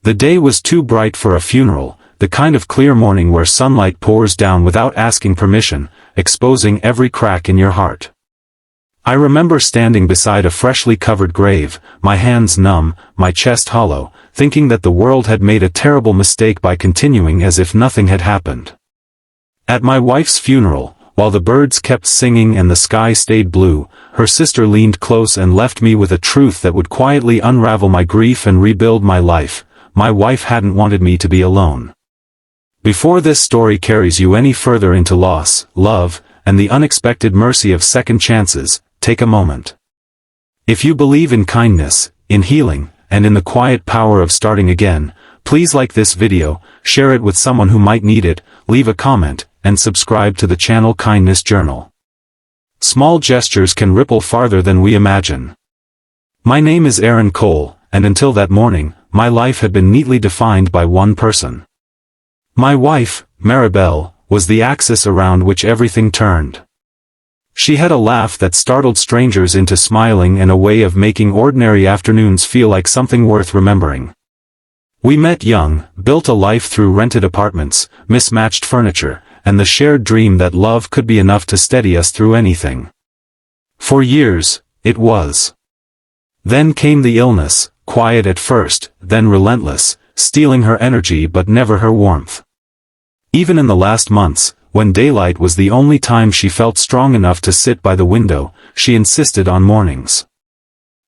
The day was too bright for a funeral, the kind of clear morning where sunlight pours down without asking permission, exposing every crack in your heart. I remember standing beside a freshly covered grave, my hands numb, my chest hollow, thinking that the world had made a terrible mistake by continuing as if nothing had happened. At my wife's funeral, while the birds kept singing and the sky stayed blue, her sister leaned close and left me with a truth that would quietly unravel my grief and rebuild my life. My wife hadn't wanted me to be alone. Before this story carries you any further into loss, love, and the unexpected mercy of second chances, take a moment. If you believe in kindness, in healing, and in the quiet power of starting again, please like this video, share it with someone who might need it, leave a comment, and subscribe to the channel Kindness Journal. Small gestures can ripple farther than we imagine. My name is Aaron Cole, and until that morning, my life had been neatly defined by one person. My wife, Maribel, was the axis around which everything turned. She had a laugh that startled strangers into smiling and a way of making ordinary afternoons feel like something worth remembering. We met young, built a life through rented apartments, mismatched furniture, and the shared dream that love could be enough to steady us through anything. For years, it was. Then came the illness, quiet at first, then relentless, stealing her energy but never her warmth. Even in the last months, when daylight was the only time she felt strong enough to sit by the window, she insisted on mornings.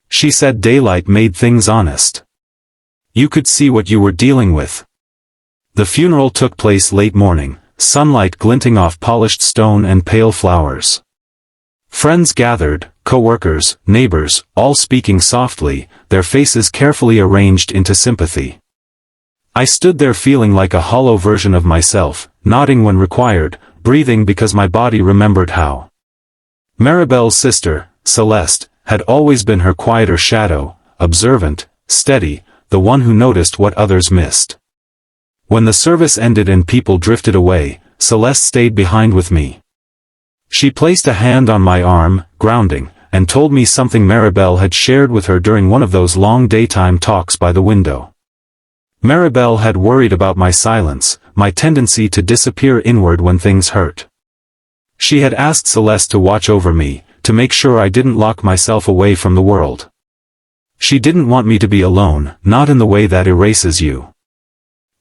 She said daylight made things honest. You could see what you were dealing with. The funeral took place late morning, sunlight glinting off polished stone and pale flowers. Friends gathered, co-workers, neighbors, all speaking softly, their faces carefully arranged into sympathy. I stood there feeling like a hollow version of myself, nodding when required, breathing because my body remembered how. Maribel's sister, Celeste, had always been her quieter shadow, observant, steady, the one who noticed what others missed. When the service ended and people drifted away, Celeste stayed behind with me. She placed a hand on my arm, grounding, and told me something Maribel had shared with her during one of those long daytime talks by the window. Maribel had worried about my silence, my tendency to disappear inward when things hurt. She had asked Celeste to watch over me, to make sure I didn't lock myself away from the world. She didn't want me to be alone, not in the way that erases you.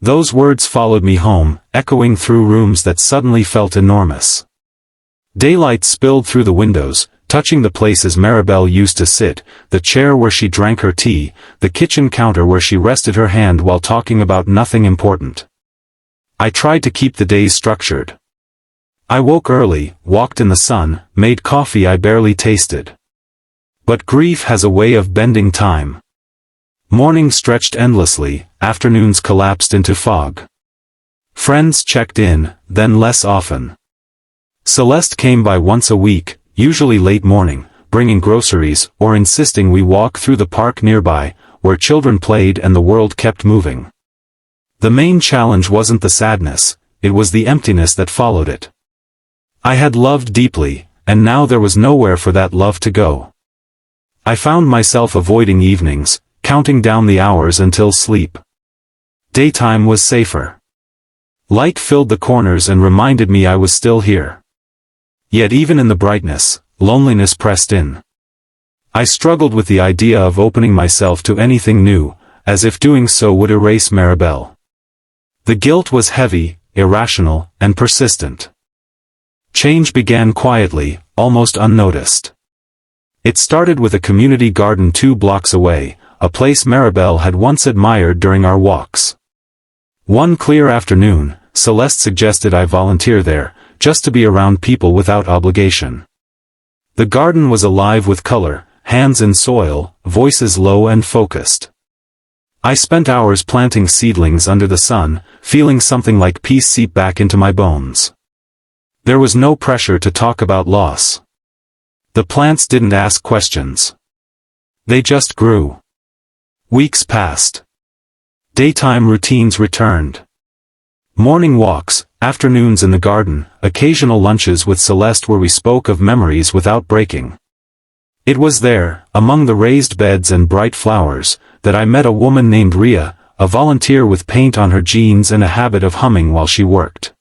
Those words followed me home, echoing through rooms that suddenly felt enormous. Daylight spilled through the windows, touching the places Maribel used to sit, the chair where she drank her tea, the kitchen counter where she rested her hand while talking about nothing important. I tried to keep the days structured. I woke early, walked in the sun, made coffee I barely tasted. But grief has a way of bending time. Mornings stretched endlessly, afternoons collapsed into fog. Friends checked in, then less often. Celeste came by once a week, usually late morning, bringing groceries or insisting we walk through the park nearby, where children played and the world kept moving. The main challenge wasn't the sadness, it was the emptiness that followed it. I had loved deeply, and now there was nowhere for that love to go. I found myself avoiding evenings, counting down the hours until sleep. Daytime was safer. Light filled the corners and reminded me I was still here. Yet even in the brightness, loneliness pressed in. I struggled with the idea of opening myself to anything new, as if doing so would erase Maribel. The guilt was heavy, irrational, and persistent. Change began quietly, almost unnoticed. It started with a community garden 2 blocks away, a place Maribel had once admired during our walks. One clear afternoon, Celeste suggested I volunteer there, just to be around people without obligation. The garden was alive with color, hands in soil, voices low and focused. I spent hours planting seedlings under the sun, feeling something like peace seep back into my bones. There was no pressure to talk about loss. The plants didn't ask questions. They just grew. Weeks passed. Daytime routines returned. Morning walks, afternoons in the garden, occasional lunches with Celeste where we spoke of memories without breaking. It was there, among the raised beds and bright flowers, that I met a woman named Ria, a volunteer with paint on her jeans and a habit of humming while she worked.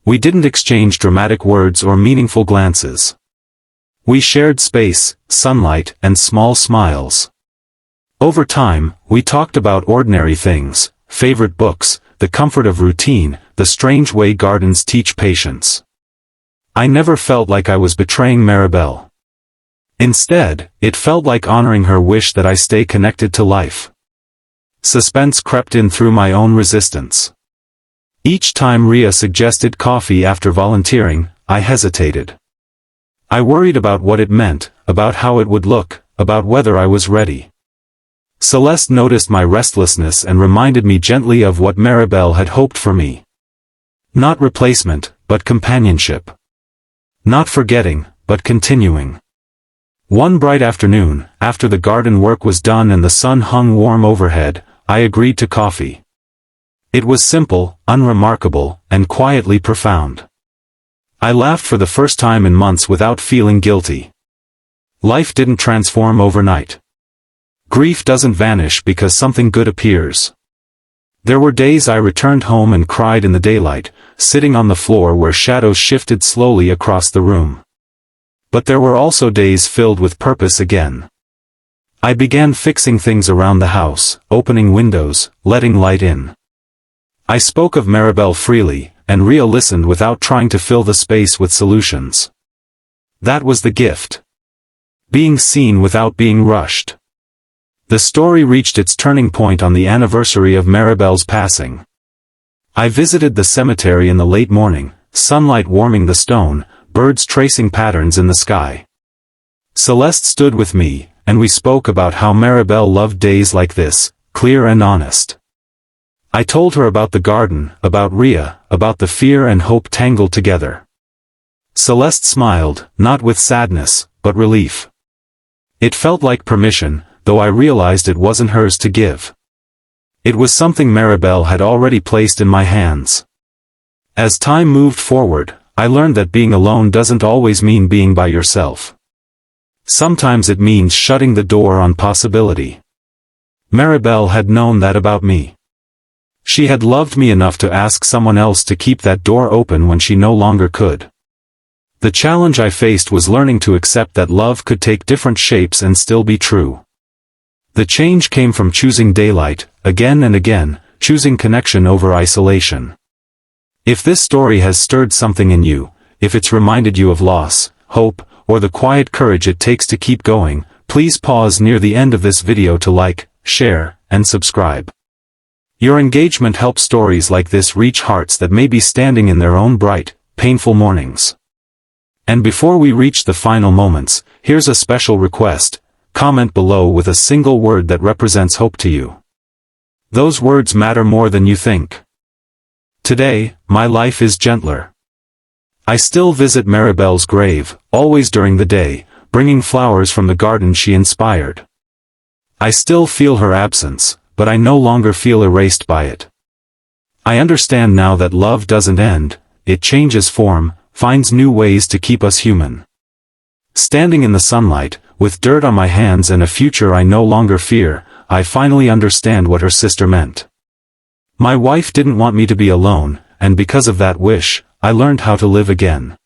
We didn't exchange dramatic words or meaningful glances. We shared space, sunlight, and small smiles. Over time, we talked about ordinary things, favorite books, the comfort of routine, the strange way gardens teach patience. I never felt like I was betraying Maribel. Instead, it felt like honoring her wish that I stay connected to life. Suspense crept in through my own resistance. Each time Ria suggested coffee after volunteering, I hesitated. I worried about what it meant, about how it would look, about whether I was ready. Celeste noticed my restlessness and reminded me gently of what Maribel had hoped for me. Not replacement, but companionship. Not forgetting, but continuing. One bright afternoon, after the garden work was done and the sun hung warm overhead, I agreed to coffee. It was simple, unremarkable, and quietly profound. I laughed for the first time in months without feeling guilty. Life didn't transform overnight. Grief doesn't vanish because something good appears. There were days I returned home and cried in the daylight, sitting on the floor where shadows shifted slowly across the room. But there were also days filled with purpose again. I began fixing things around the house, opening windows, letting light in. I spoke of Maribel freely, and Ria listened without trying to fill the space with solutions. That was the gift. Being seen without being rushed. The story reached its turning point on the anniversary of Maribel's passing. I visited the cemetery in the late morning, sunlight warming the stone, birds tracing patterns in the sky. Celeste stood with me, and we spoke about how Maribel loved days like this, clear and honest. I told her about the garden, about Ria, about the fear and hope tangled together. Celeste smiled, not with sadness, but relief. It felt like permission, though I realized it wasn't hers to give. It was something Maribel had already placed in my hands. As time moved forward, I learned that being alone doesn't always mean being by yourself. Sometimes it means shutting the door on possibility. Maribel had known that about me. She had loved me enough to ask someone else to keep that door open when she no longer could. The challenge I faced was learning to accept that love could take different shapes and still be true. The change came from choosing daylight, again and again, choosing connection over isolation. If this story has stirred something in you, if it's reminded you of loss, hope, or the quiet courage it takes to keep going, please pause near the end of this video to like, share, and subscribe. Your engagement helps stories like this reach hearts that may be standing in their own bright, painful mornings. And before we reach the final moments, here's a special request: comment below with a single word that represents hope to you. Those words matter more than you think. Today, my life is gentler. I still visit Maribel's grave, always during the day, bringing flowers from the garden she inspired. I still feel her absence, but I no longer feel erased by it. I understand now that love doesn't end, it changes form, finds new ways to keep us human. Standing in the sunlight, with dirt on my hands and a future I no longer fear, I finally understand what her sister meant. My wife didn't want me to be alone, and because of that wish, I learned how to live again.